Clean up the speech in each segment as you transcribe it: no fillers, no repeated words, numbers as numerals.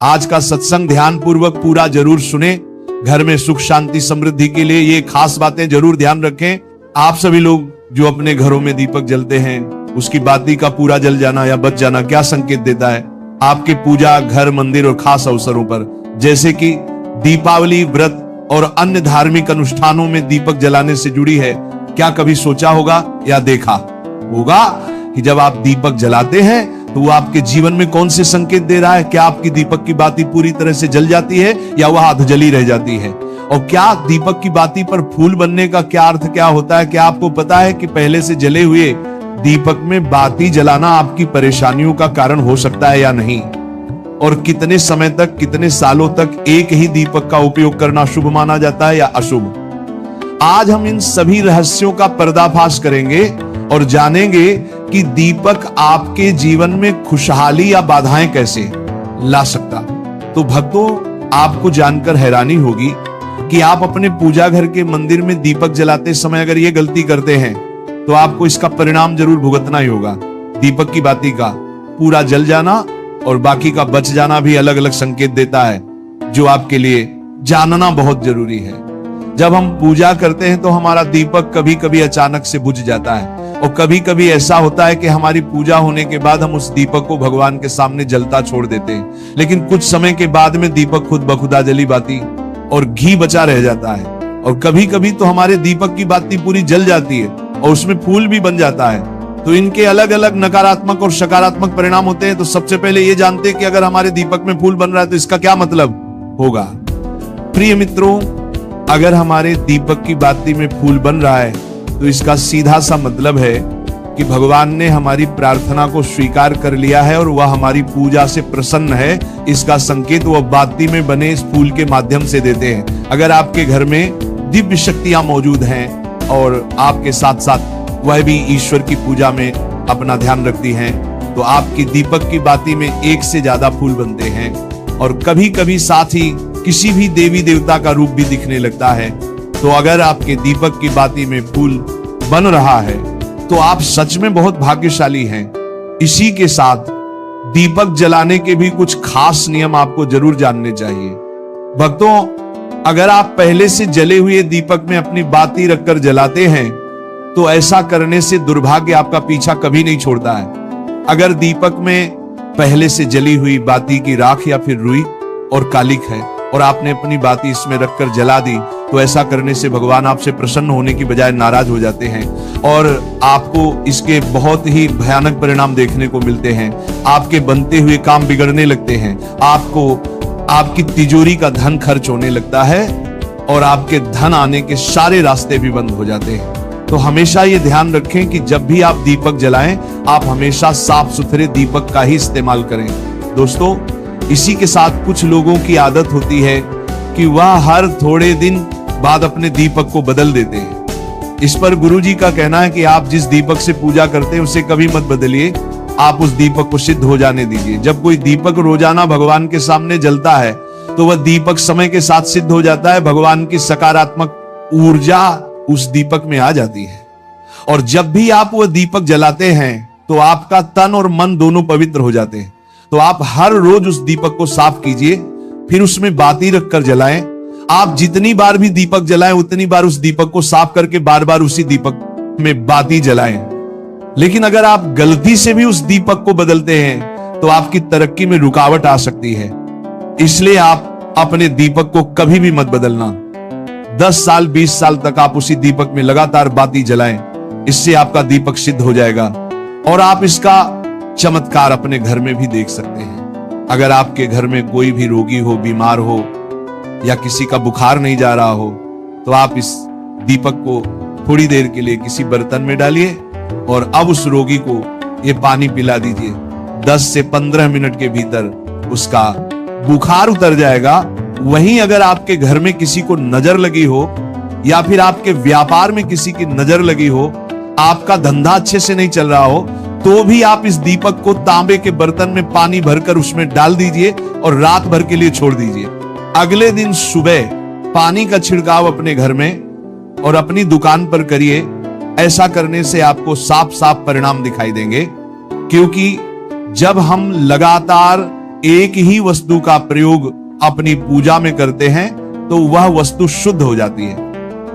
आज का सत्संग ध्यान पूर्वक पूरा जरूर सुने। घर में सुख शांति समृद्धि के लिए ये खास बातें जरूर ध्यान रखें। आप सभी लोग जो अपने घरों में दीपक जलते हैं, उसकी बाती का पूरा जल जाना या बच जाना क्या संकेत देता है? आपके पूजा, घर, मंदिर और खास अवसरों पर जैसे कि दीपावली, व्रत और अन्य धार्मिक अनुष्ठानों में दीपक जलाने से जुड़ी है। क्या कभी सोचा होगा या देखा होगा कि जब आप दीपक जलाते हैं तो वो आपके जीवन में कौन से संकेत दे रहा है? क्या आपकी दीपक की बाती पूरी तरह से जल जाती है या वह अधजली रह जाती है? और क्या दीपक की बाती पर फूल बनने का क्या अर्थ क्या होता है? क्या आपको पता है कि पहले से जले हुए दीपक में बाती जलाना आपकी परेशानियों का कारण हो सकता है या नहीं? और कितने समय तक, कितने सालों तक एक ही दीपक का उपयोग करना शुभ माना जाता है या अशुभ? आज हम इन सभी रहस्यों का पर्दाफाश करेंगे और जानेंगे कि दीपक आपके जीवन में खुशहाली या बाधाएं कैसे ला सकता। तो भक्तों, आपको जानकर हैरानी होगी कि आप अपने पूजा घर के मंदिर में दीपक जलाते समय अगर ये गलती करते हैं तो आपको इसका परिणाम जरूर भुगतना ही होगा। दीपक की बाती का पूरा जल जाना और बाकी का बच जाना भी अलग अलग संकेत देता है, जो आपके लिए जानना बहुत जरूरी है। जब हम पूजा करते हैं तो हमारा दीपक कभी कभी अचानक से बुझ जाता है और कभी कभी ऐसा होता है कि हमारी पूजा होने के बाद हम उस दीपक को भगवान के सामने जलता छोड़ देते हैं, लेकिन कुछ समय के बाद में दीपक खुद बखुदा जली बाती और घी बचा रह जाता है। और कभी कभी तो हमारे दीपक की बाती पूरी जल जाती है और उसमें फूल भी बन जाता है। तो इनके अलग अलग नकारात्मक और सकारात्मक परिणाम होते हैं। तो सबसे पहले ये जानते हैं कि अगर हमारे दीपक में फूल बन रहा है तो इसका क्या मतलब होगा। प्रिय मित्रों, अगर हमारे दीपक की बाती में फूल बन रहा है तो इसका सीधा सा मतलब है कि भगवान ने हमारी प्रार्थना को स्वीकार कर लिया है और वह हमारी पूजा से प्रसन्न है। इसका संकेत वह बाती में बने इस फूल के माध्यम से देते हैं। अगर आपके घर में दिव्य शक्तियां मौजूद हैं और आपके साथ साथ वह भी ईश्वर की पूजा में अपना ध्यान रखती हैं, तो आपकी दीपक की बाती में एक से ज्यादा फूल बनते हैं और कभी कभी साथ ही किसी भी देवी देवता का रूप भी दिखने लगता है। तो अगर आपके दीपक की बाती में फूल बन रहा है तो आप सच में बहुत भाग्यशाली हैं। इसी के साथ दीपक जलाने के भी कुछ खास नियम आपको जरूर जानने चाहिए। भक्तों, अगर आप पहले से जले हुए दीपक में अपनी बाती रखकर जलाते हैं तो ऐसा करने से दुर्भाग्य आपका पीछा कभी नहीं छोड़ता है। अगर दीपक में पहले से जली हुई बाती की राख या फिर रुई और कालिक है और आपने अपनी बाती इसमें रखकर जला दी तो ऐसा करने से भगवान आपसे प्रसन्न होने की बजाय नाराज हो जाते हैं और आपको इसके बहुत ही भयानक परिणाम देखने को मिलते हैं। आपके बनते हुए काम बिगड़ने लगते हैं, आपको आपकी तिजोरी का धन खर्च होने लगता है और आपके धन आने के सारे रास्ते भी बंद हो जाते हैं। तो हमेशा ये ध्यान रखें कि जब भी आप दीपक जलाएं, आप हमेशा साफ सुथरे दीपक का ही इस्तेमाल करें। दोस्तों, इसी के साथ कुछ लोगों की आदत होती है कि वह हर थोड़े दिन बाद अपने दीपक को बदल देते हैं। इस पर गुरुजी का कहना है कि आप जिस दीपक से पूजा करते हैं उसे कभी मत बदलिए, आप उस दीपक को सिद्ध हो जाने दीजिए। जब कोई दीपक रोजाना भगवान के सामने जलता है तो वह दीपक समय के साथ सिद्ध हो जाता है। भगवान की सकारात्मक ऊर्जा उस दीपक में आ जाती है और जब भी आप वह दीपक जलाते हैं तो आपका तन और मन दोनों पवित्र हो जाते हैं। तो आप हर रोज उस दीपक को साफ कीजिए, फिर उसमें बाती रखकर जलाएं। आप जितनी बार भी दीपक जलाएं उतनी बार उस दीपक को साफ करके बार बार उसी दीपक में बाती जलाएं। लेकिन अगर आप गलती से भी उस दीपक को बदलते हैं तो आपकी तरक्की में रुकावट आ सकती है। इसलिए आप अपने दीपक को कभी भी मत बदलना। 10 साल 20 साल तक आप उसी दीपक में लगातार बाती जलाएं, इससे आपका दीपक सिद्ध हो जाएगा और आप इसका चमत्कार अपने घर में भी देख सकते हैं। अगर आपके घर में कोई भी रोगी हो, बीमार हो या किसी का बुखार नहीं जा रहा हो तो आप इस दीपक को थोड़ी देर के लिए किसी बर्तन में डालिए और अब उस रोगी को ये पानी पिला दीजिए। 10 से 15 मिनट के भीतर उसका बुखार उतर जाएगा। वहीं अगर आपके घर में किसी को नजर लगी हो या फिर आपके व्यापार में किसी की नजर लगी हो, आपका धंधा अच्छे से नहीं चल रहा हो, तो भी आप इस दीपक को तांबे के बर्तन में पानी भरकर उसमें डाल दीजिए और रात भर के लिए छोड़ दीजिए। अगले दिन सुबह पानी का छिड़काव अपने घर में और अपनी दुकान पर करिए। ऐसा करने से आपको साफ साफ परिणाम दिखाई देंगे, क्योंकि जब हम लगातार एक ही वस्तु का प्रयोग अपनी पूजा में करते हैं तो वह वस्तु शुद्ध हो जाती है।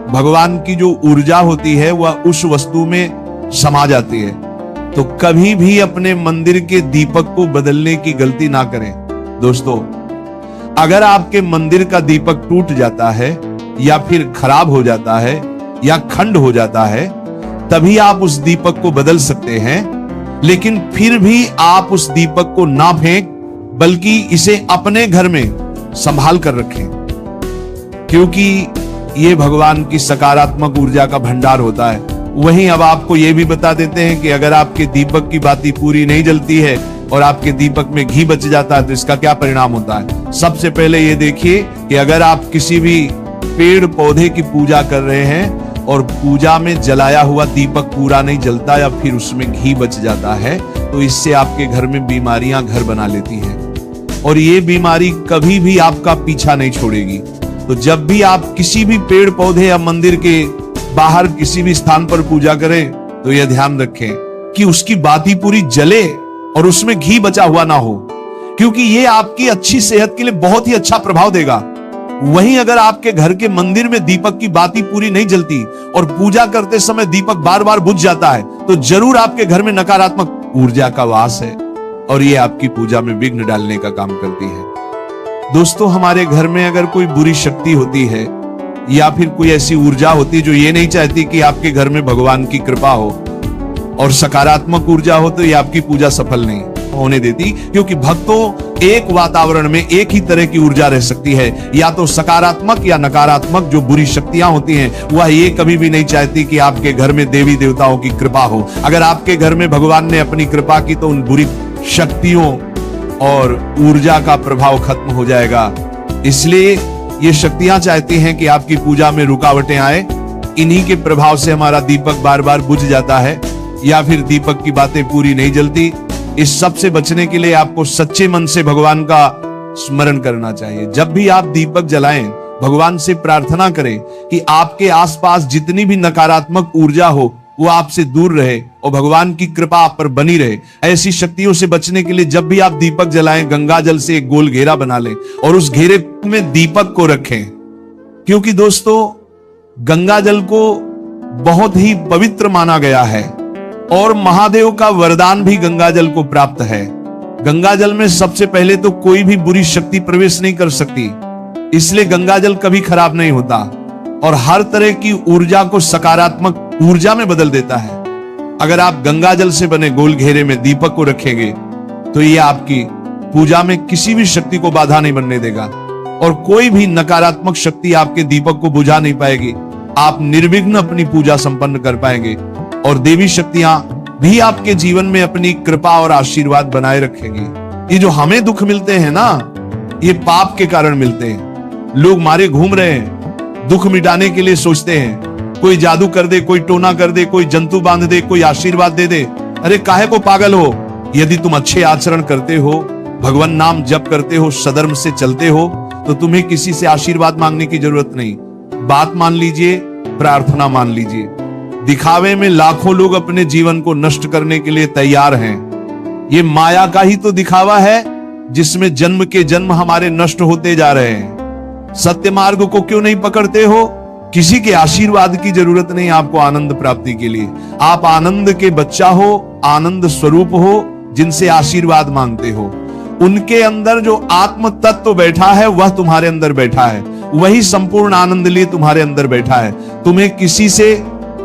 भगवान की जो ऊर्जा होती है वह उस वस्तु में समा जाती है। तो कभी भी अपने मंदिर के दीपक को बदलने की गलती ना करें। दोस्तों, अगर आपके मंदिर का दीपक टूट जाता है या फिर खराब हो जाता है या खंड हो जाता है, तभी आप उस दीपक को बदल सकते हैं। लेकिन फिर भी आप उस दीपक को ना फेंक, बल्कि इसे अपने घर में संभाल कर रखें, क्योंकि यह भगवान की सकारात्मक ऊर्जा का भंडार होता है। वहीं अब आपको यह भी बता देते हैं कि अगर आपके दीपक की बाती पूरी नहीं जलती है और आपके दीपक में घी बच जाता है तो इसका क्या परिणाम होता है। सबसे पहले ये देखिए कि अगर आप किसी भी पेड़ पौधे की पूजा कर रहे हैं और पूजा में जलाया हुआ दीपक पूरा नहीं जलता या फिर उसमें घी बच जाता है, तो इससे आपके घर में बीमारियां घर बना लेती हैं और ये बीमारी कभी भी आपका पीछा नहीं छोड़ेगी। तो जब भी आप किसी भी पेड़ पौधे या मंदिर के बाहर किसी भी स्थान पर पूजा करें तो यह ध्यान रखें कि उसकी बाती पूरी जले और उसमें घी बचा हुआ ना हो, क्योंकि यह आपकी अच्छी सेहत के लिए बहुत ही अच्छा प्रभाव देगा। वहीं अगर आपके घर के मंदिर में दीपक की बाती पूरी नहीं जलती और पूजा करते समय दीपक बार बार बुझ जाता है, तो जरूर आपके घर में नकारात्मक ऊर्जा का वास है और यह आपकी पूजा में विघ्न डालने का काम करती है। दोस्तों, हमारे घर में अगर कोई बुरी शक्ति होती है या फिर कोई ऐसी ऊर्जा होती है जो ये नहीं चाहती कि आपके घर में भगवान की कृपा हो और सकारात्मक ऊर्जा हो, तो ये आपकी पूजा सफल नहीं होने देती, क्योंकि भक्तों एक वातावरण में एक ही तरह की ऊर्जा रह सकती है, या तो सकारात्मक या नकारात्मक। जो बुरी शक्तियां होती हैं वह ये कभी भी नहीं चाहती कि आपके घर में देवी देवताओं की कृपा हो। अगर आपके घर में भगवान ने अपनी कृपा की तो उन बुरी शक्तियों और ऊर्जा का प्रभाव खत्म हो जाएगा। इसलिए ये शक्तियां चाहती हैं कि आपकी पूजा में रुकावटें आए। इन्हीं के प्रभाव से हमारा दीपक बार बार बुझ जाता है या फिर दीपक की बातें पूरी नहीं जलती। इस सब से बचने के लिए आपको सच्चे मन से भगवान का स्मरण करना चाहिए। जब भी आप दीपक जलाएं, भगवान से प्रार्थना करें कि आपके आसपास जितनी भी नकारात्मक ऊर्जा हो वो आपसे दूर रहे और भगवान की कृपा आप पर बनी रहे। ऐसी शक्तियों से बचने के लिए जब भी आप दीपक जलाएं, गंगा जल से एक गोल घेरा बना लें और उस घेरे में दीपक को रखें, क्योंकि दोस्तों गंगा जल को बहुत ही पवित्र माना गया है और महादेव का वरदान भी गंगा जल को प्राप्त है। गंगा जल में सबसे पहले तो कोई भी बुरी शक्ति प्रवेश नहीं कर सकती, इसलिए गंगा जल कभी खराब नहीं होता और हर तरह की ऊर्जा को सकारात्मक ऊर्जा में बदल देता है। अगर आप गंगा जल से बने गोल घेरे में दीपक को रखेंगे तो यह आपकी पूजा में किसी भी शक्ति को बाधा नहीं बनने देगा और कोई भी नकारात्मक शक्ति आपके दीपक को बुझा नहीं पाएगी। आप निर्विघ्न अपनी पूजा संपन्न कर पाएंगे और देवी शक्तियां भी आपके जीवन में अपनी कृपा और आशीर्वाद बनाए रखेंगी। ये जो हमें दुख मिलते हैं ना, ये पाप के कारण मिलते हैं। लोग मारे घूम रहे हैं, दुख मिटाने के लिए सोचते हैं कोई जादू कर दे, कोई टोना कर दे, कोई जंतु बांध दे, कोई आशीर्वाद दे दे। अरे काहे को पागल हो? यदि तुम अच्छे आचरण करते हो, भगवान नाम जप करते हो, सधर्म से चलते हो, तो तुम्हें किसी से आशीर्वाद मांगने की जरूरत नहीं। बात मान लीजिए, प्रार्थना मान लीजिए। दिखावे में लाखों लोग अपने जीवन को नष्ट करने के लिए तैयार हैं। ये माया का ही तो दिखावा है जिसमें जन्म के जन्म हमारे नष्ट होते जा रहे हैं। सत्य मार्ग को क्यों नहीं पकड़ते हो? किसी के आशीर्वाद की जरूरत नहीं आपको आनंद प्राप्ति के लिए। आप आनंद के बच्चा हो, आनंद स्वरूप हो, जिनसे आशीर्वाद मांगते हो। उनके अंदर जो आत्म तत्व बैठा है वह तुम्हारे अंदर बैठा है, वही संपूर्ण आनंद लिए तुम्हारे अंदर बैठा है। तुम्हें किसी से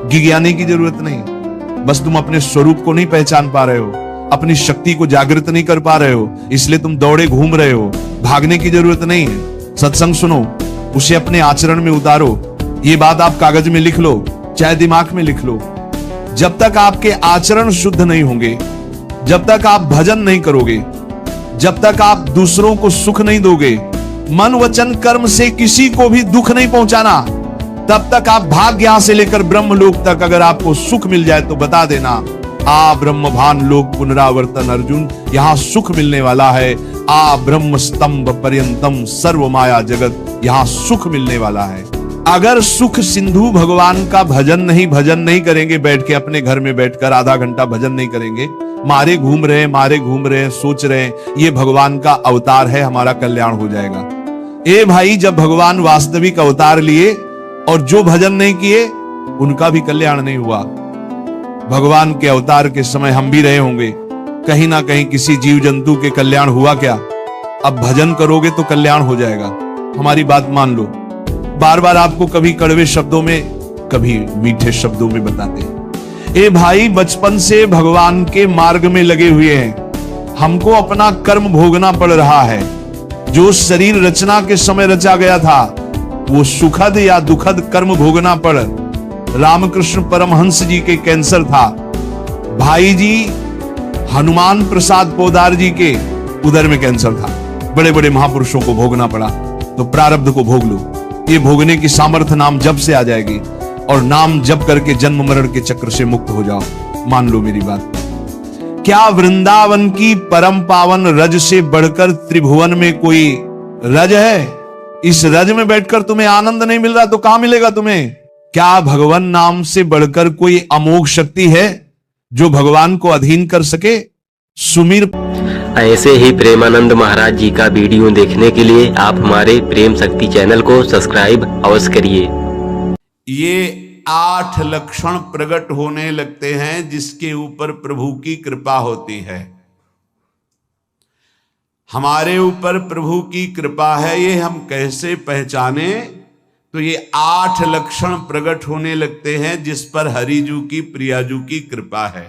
गिज्ञाने की जरूरत नहीं। बस तुम अपने स्वरूप को नहीं पहचान पा रहे हो, अपनी शक्ति को जागृत नहीं कर पा रहे हो, इसलिए तुम दौड़े घूम रहे हो। भागने की जरूरत नहीं है। सत्संग सुनो, उसे अपने आचरण में उतारो। ये बात आप कागज में लिख लो, चाहे दिमाग में लिख लो। जब तक आपके आचरण शुद्ध नहीं होंगे, जब तक आप भजन नहीं करोगे, जब तक आप दूसरों को सुख नहीं दोगे, मन वचन कर्म से किसी को भी दुख नहीं पहुंचाना, तब तक आप भाग्य यहां से लेकर ब्रह्मलोक तक अगर आपको सुख मिल जाए तो बता देना, आ ब्रह्मभान लोक पुनरावर्तन अर्जुन, यहां सुख मिलने वाला है। आ ब्रह्म स्तंभ पर्यंतम सर्व माया जगत, यहां सुख मिलने वाला है। अगर सुख सिंधु भगवान का भजन नहीं करेंगे, बैठ के अपने घर में बैठकर आधा घंटा भजन नहीं करेंगे, मारे घूम रहे हैं, सोच रहे हैं ये भगवान का अवतार है, हमारा कल्याण हो जाएगा। ए भाई, जब भगवान वास्तविक अवतार लिए और जो भजन नहीं किए उनका भी कल्याण नहीं हुआ। भगवान के अवतार के समय हम भी रहे होंगे, कहीं ना कहीं किसी जीव जंतु के कल्याण हुआ क्या? अब भजन करोगे तो कल्याण हो जाएगा, हमारी बात मान लो। बार बार आपको कभी कड़वे शब्दों में, कभी मीठे शब्दों में बताते हैं। ए भाई, बचपन से भगवान के मार्ग में लगे हुए हैं, हमको अपना कर्म भोगना पड़ रहा है। जो शरीर रचना के समय रचा गया था वो सुखद या दुखद कर्म भोगना पड़। रामकृष्ण परमहंस जी के कैंसर था, भाई जी हनुमान प्रसाद पोदार जी के उदर में कैंसर था, बड़े बड़े महापुरुषों को भोगना पड़ा। तो प्रारब्ध को भोग लो, ये भोगने की सामर्थ्य नाम जप से आ जाएगी और नाम जप करके जन्म मरण के चक्र से मुक्त हो जाओ। मान लो मेरी बात। क्या वृंदावन की परम पावन रज से बढ़कर त्रिभुवन में कोई रज है? इस रज में बैठकर तुम्हें आनंद नहीं मिल रहा तो कहां मिलेगा तुम्हें? क्या भगवान नाम से बढ़कर कोई अमोघ शक्ति है जो भगवान को अधीन कर सके? सुमीर। ऐसे ही प्रेमानंद महाराज जी का वीडियो देखने के लिए आप हमारे प्रेम शक्ति चैनल को सब्सक्राइब अवश्य करिए। ये 8 लक्षण प्रकट होने लगते हैं जिसके ऊपर प्रभु की कृपा होती है। हमारे ऊपर प्रभु की कृपा है, ये हम कैसे पहचाने? तो ये 8 लक्षण प्रकट होने लगते हैं जिस पर हरिजू की, प्रियाजू की कृपा है।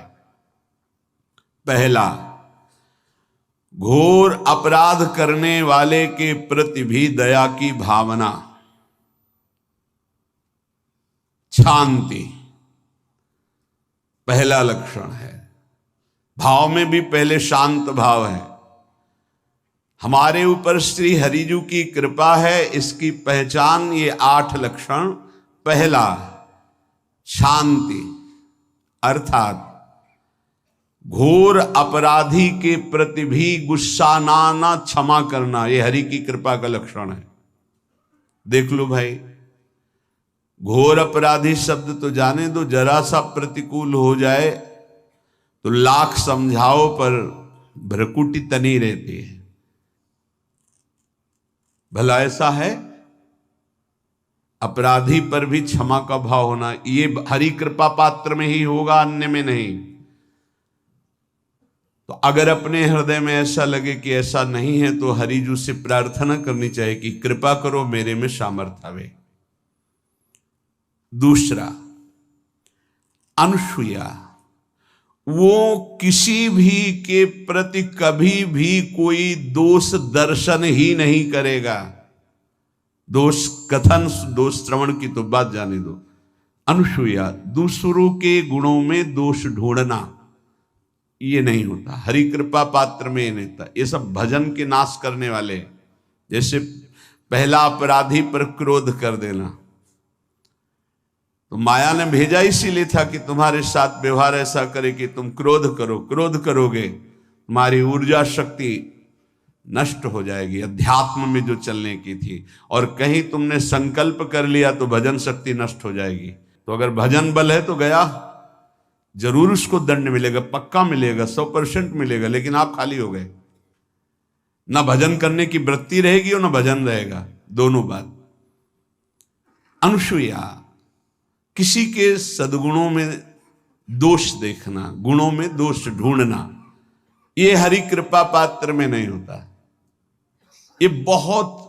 पहला, घोर अपराध करने वाले के प्रति भी दया की भावना, शांति पहला लक्षण है। भाव में भी पहले शांत भाव है। हमारे ऊपर श्री हरिजू की कृपा है, इसकी पहचान ये 8 लक्षण। पहला, शांति, अर्थात घोर अपराधी के प्रति भी गुस्सा ना क्षमा करना, ये हरि की कृपा का लक्षण है। देख लो भाई, घोर अपराधी शब्द तो जाने दो, जरा सा प्रतिकूल हो जाए तो लाख समझाओ पर भ्रकुटी तनी रहती है। भला ऐसा है? अपराधी पर भी क्षमा का भाव होना, ये हरि कृपा पात्र में ही होगा, अन्य में नहीं। तो अगर अपने हृदय में ऐसा लगे कि ऐसा नहीं है तो हरिजू से प्रार्थना करनी चाहिए कि कृपा करो, मेरे में सामर्थ्य आवे। दूसरा, अनुसूया, वो किसी भी के प्रति कभी भी कोई दोष दर्शन ही नहीं करेगा। दोष कथन, दोष श्रवण की तो बात जाने दो। अनुसूया, दूसरों के गुणों में दोष ढूंढना, ये नहीं होता। हरि कृपा पात्र में नहीं था। ये सब भजन के नाश करने वाले, जैसे पहला अपराधी पर क्रोध कर देना, तो माया ने भेजा इसीलिए था कि तुम्हारे साथ व्यवहार ऐसा करे कि तुम क्रोध करो। क्रोध करोगे तुम्हारी ऊर्जा शक्ति नष्ट हो जाएगी, अध्यात्म में जो चलने की थी। और कहीं तुमने संकल्प कर लिया तो भजन शक्ति नष्ट हो जाएगी। तो अगर भजन बल है तो गया, जरूर उसको दंड मिलेगा, पक्का मिलेगा, 100% मिलेगा, लेकिन आप खाली हो गए। ना भजन करने की वृत्ति रहेगी और ना भजन रहेगा, दोनों बात। अनुसूया, किसी के सद्गुणों में दोष देखना, गुणों में दोष ढूंढना, ये हरि कृपा पात्र में नहीं होता। ये बहुत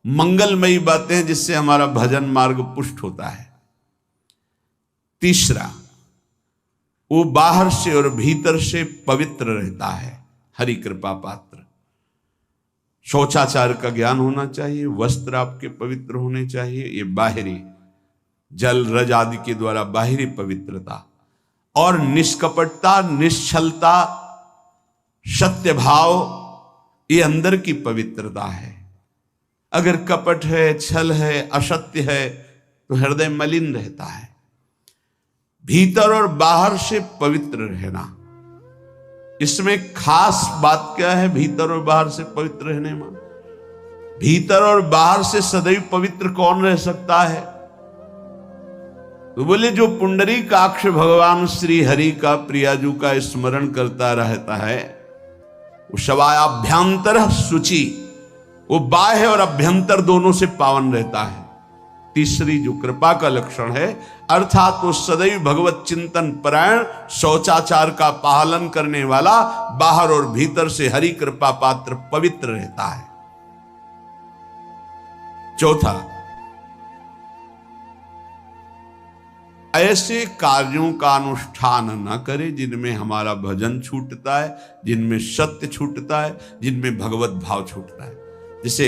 मंगलमयी बातें हैं जिससे हमारा भजन मार्ग पुष्ट होता है। तीसरा, वो बाहर से और भीतर से पवित्र रहता है, हरि कृपा पात्र। शौचाचार का ज्ञान होना चाहिए, वस्त्र आपके पवित्र होने चाहिए, ये बाहरी जल रज आदि के द्वारा बाहरी पवित्रता। और निष्कपटता, निश्चलता, सत्य भाव, ये अंदर की पवित्रता है। अगर कपट है, छल है, असत्य है तो हृदय मलिन रहता है। भीतर और बाहर से पवित्र रहना, इसमें खास बात क्या है? भीतर और बाहर से पवित्र रहने में, भीतर और बाहर से सदैव पवित्र कौन रह सकता है? तो बोले जो पुंडरीकाक्ष भगवान श्री हरि का प्रियाजू का स्मरण करता रहता है वो शवायाभ्यंतर शुचि, वो बाह्य और अभ्यंतर दोनों से पावन रहता है। तीसरी जो कृपा का लक्षण है अर्थात वो सदैव भगवत चिंतन परायण, शौचाचार का पालन करने वाला, बाहर और भीतर से हरि कृपा पात्र पवित्र रहता है। चौथा, ऐसे कार्यों का अनुष्ठान न करे जिनमें हमारा भजन छूटता है, जिनमें सत्य छूटता है, जिनमें भगवत भाव छूटता है। जैसे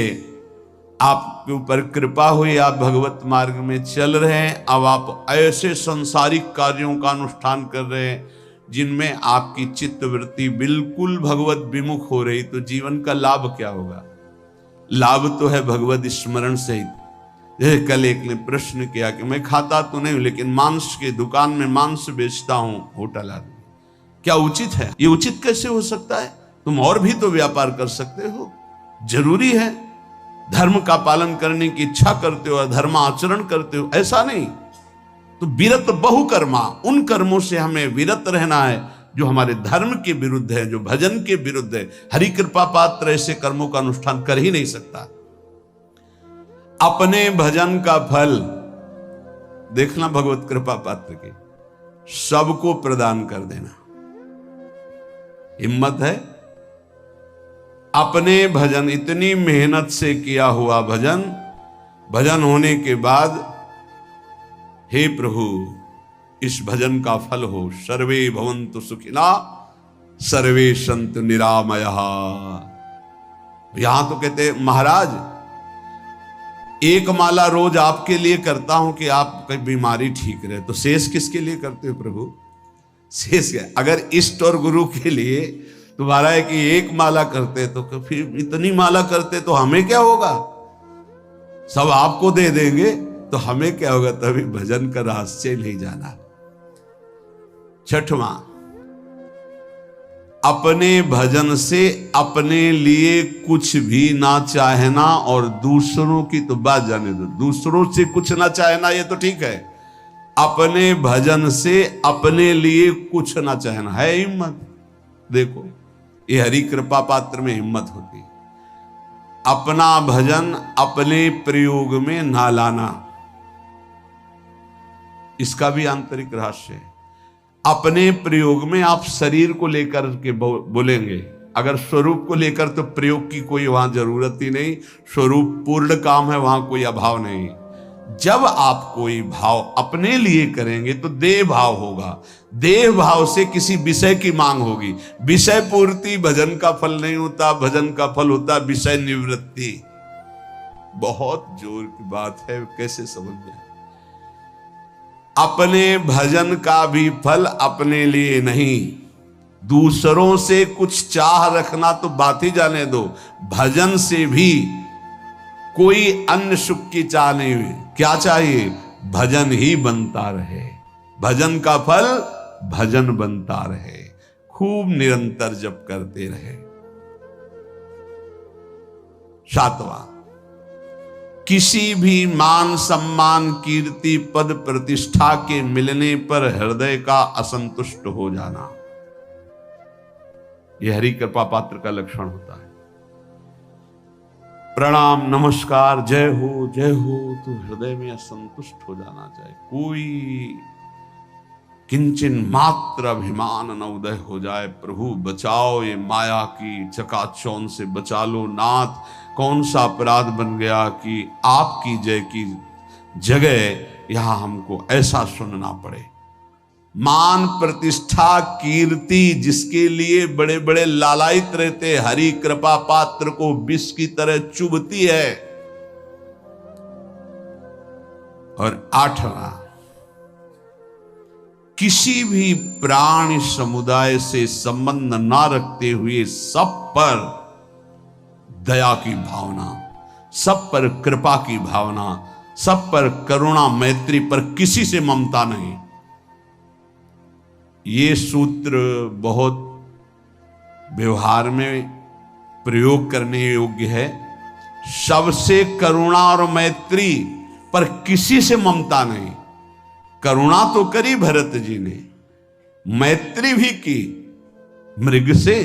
आपके ऊपर कृपा हुई, आप भगवत मार्ग में चल रहे हैं, अब आप ऐसे संसारिक कार्यों का अनुष्ठान कर रहे हैं जिनमें आपकी चित्तवृत्ति बिल्कुल भगवत विमुख हो रही, तो जीवन का लाभ क्या होगा? लाभ तो है भगवत स्मरण से ही। जैसे कल एक ने प्रश्न किया कि मैं खाता तो नहीं लेकिन मांस के दुकान में मांस बेचता हूं, होटल आदमी, क्या उचित है? ये उचित कैसे हो सकता है? तुम और भी तो व्यापार कर सकते हो। जरूरी है धर्म का पालन करने की इच्छा करते हो, धर्माचरण करते हो, ऐसा नहीं। तो विरत बहुकर्मा, उन कर्मों से हमें विरत रहना है जो हमारे धर्म के विरुद्ध है, जो भजन के विरुद्ध है। हरि कृपा पात्र ऐसे कर्मों का अनुष्ठान कर ही नहीं सकता। अपने भजन का फल देखना भगवत कृपा पात्र के सबको प्रदान कर देना। हिम्मत है? अपने भजन, इतनी मेहनत से किया हुआ भजन, भजन होने के बाद हे प्रभु इस भजन का फल हो, सर्वे भवन्तु सुखिना सर्वे सन्तु निरामयः। यहां तो कहते महाराज एक माला रोज आपके लिए करता हूं कि आपकी बीमारी ठीक रहे, तो शेष किसके लिए करते हो प्रभु? शेष क्या? अगर इष्ट और गुरु के लिए तुम्हारा है कि एक माला करते तो फिर इतनी माला करते तो हमें क्या होगा? सब आपको दे देंगे तो हमें क्या होगा? तभी भजन का रहस्य नहीं जाना। छठवां, अपने भजन से अपने लिए कुछ भी ना चाहना और दूसरों की तो बात जाने दो, दूसरों से कुछ ना चाहना ये तो ठीक है, अपने भजन से अपने लिए कुछ ना चाहना है हिम्मत। देखो ये हरि कृपा पात्र में हिम्मत होती है। अपना भजन अपने प्रयोग में ना लाना, इसका भी आंतरिक रहस्य है। अपने प्रयोग में आप शरीर को लेकर के बोलेंगे, अगर स्वरूप को लेकर तो प्रयोग की कोई वहां जरूरत ही नहीं, स्वरूप पूर्ण काम है, वहां कोई अभाव नहीं। जब आप कोई भाव अपने लिए करेंगे तो देह भाव होगा, देह भाव से किसी विषय की मांग होगी। विषय पूर्ति भजन का फल नहीं होता, भजन का फल होता विषय निवृत्ति। बहुत जोर की बात है, कैसे समझ में? अपने भजन का भी फल अपने लिए नहीं, दूसरों से कुछ चाह रखना तो बात ही जाने दो, भजन से भी कोई अन्य सुख की चाह नहीं हुई। क्या चाहिए? भजन ही बनता रहे, भजन का फल भजन बनता रहे, खूब निरंतर जप करते रहे। सातवां, किसी भी मान सम्मान कीर्ति पद प्रतिष्ठा के मिलने पर हृदय का असंतुष्ट हो जाना, यह हरि कृपा पात्र का लक्षण होता है। प्रणाम नमस्कार जय हो तो हृदय में असंतुष्ट हो जाना चाहिए। कोई किंचन मात्र अभिमान न उदय हो जाए। प्रभु बचाओ, ये माया की चकाचौंध से बचा लो नाथ। कौन सा अपराध बन गया कि आपकी जय की जगह यहां हमको ऐसा सुनना पड़े। मान प्रतिष्ठा कीर्ति जिसके लिए बड़े बड़े लालायित रहते, हरि कृपा पात्र को विष की तरह चुभती है। और आठवां, किसी भी प्राणी समुदाय से संबंध ना रखते हुए सब पर दया की भावना, सब पर कृपा की भावना, सब पर करुणा मैत्री पर किसी से ममता नहीं। ये सूत्र बहुत व्यवहार में प्रयोग करने योग्य है। सबसे करुणा और मैत्री पर किसी से ममता नहीं। करुणा तो करी भरत जी ने, मैत्री भी की मृग से,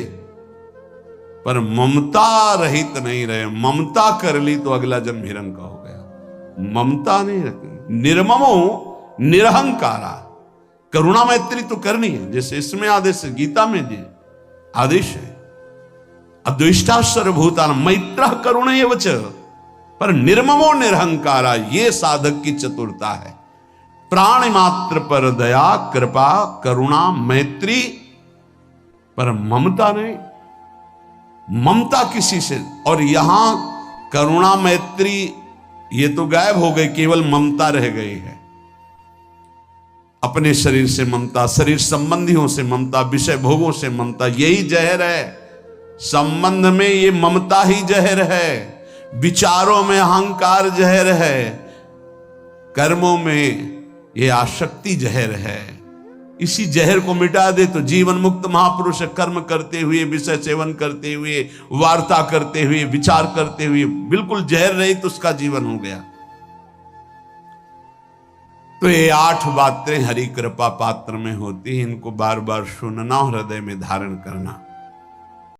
पर ममता रहित नहीं रहे। ममता कर ली तो अगला जन्म हिरण का हो गया। ममता नहीं रखी। निर्ममो निरहंकारा। करुणा मैत्री तो करनी है, जैसे इसमें आदेश है, गीता में जी आदेश है, अद्वेष्टा सर्वभूतानां मैत्रः करुणैव च, पर निर्ममो निरहंकारा, ये साधक की चतुरता है। प्राणी मात्र पर दया, कृपा, करुणा, मैत्री, पर ममता नहीं। ममता किसी से, और यहां करुणा मैत्री ये तो गायब हो गई, केवल ममता रह गई है। अपने शरीर से ममता, शरीर संबंधियों से ममता, विषय भोगों से ममता, यही जहर है। संबंध में ये ममता ही जहर है, विचारों में अहंकार जहर है, कर्मों में ये आसक्ति जहर है। इसी जहर को मिटा दे तो जीवन मुक्त महापुरुष कर्म करते हुए, विषय सेवन करते हुए, वार्ता करते हुए, विचार करते हुए, बिल्कुल जहर रहित उसका जीवन हो गया। तो ये 8 बातें हरि कृपा पात्र में होती हैं, इनको बार बार सुनना, हृदय में धारण करना।